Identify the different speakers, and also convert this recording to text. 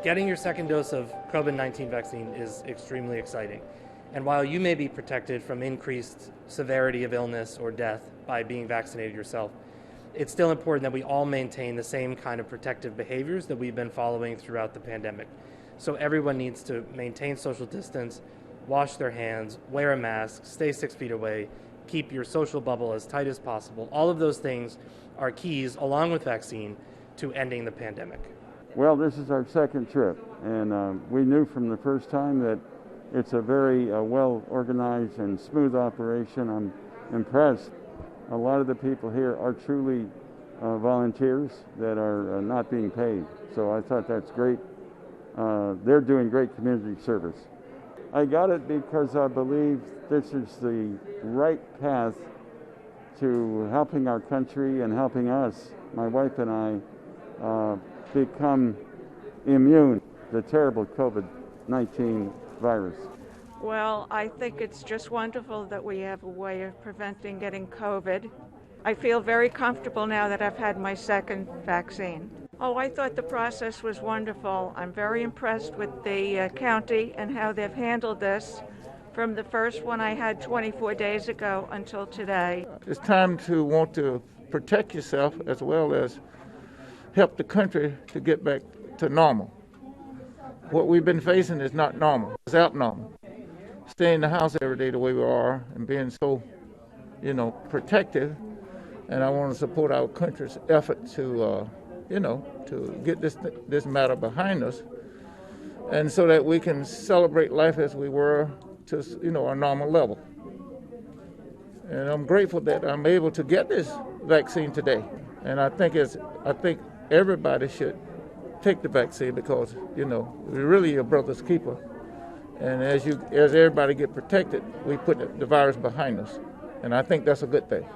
Speaker 1: Getting your second dose of COVID-19 vaccine is extremely exciting. And while you may be protected from increased severity of illness or death by being vaccinated yourself, it's still important that we all maintain the same kind of protective behaviors that we've been following throughout the pandemic. So everyone needs to maintain social distance, wash their hands, wear a mask, stay 6 feet away, keep your social bubble as tight as possible. All of those things are keys, along with vaccine, to ending the pandemic.
Speaker 2: Well, this is our second trip, and we knew from the first time that it's a very well-organized and smooth operation. I'm impressed. A lot of the people here are truly volunteers that are not being paid, so I thought that's great. They're doing great community service. I got it because I believe this is the right path to helping our country and helping us, my wife and I, become immune to the terrible COVID-19 virus.
Speaker 3: Well, I think it's just wonderful that we have a way of preventing getting COVID. I feel very comfortable now that I've had my second vaccine. Oh, I thought the process was wonderful. I'm very impressed with the county and how they've handled this from the first one I had 24 days ago until today.
Speaker 4: It's time to want to protect yourself as well as help the country to get back to normal. What we've been facing is not normal, it's abnormal. Staying in the house every day the way we are and being so, protective. And I want to support our country's effort to get this matter behind us, and so that we can celebrate life as we were to, a normal level. And I'm grateful that I'm able to get this vaccine today. And I think everybody should take the vaccine because, we're really your brother's keeper. And as everybody get protected, we put the virus behind us. And I think that's a good thing.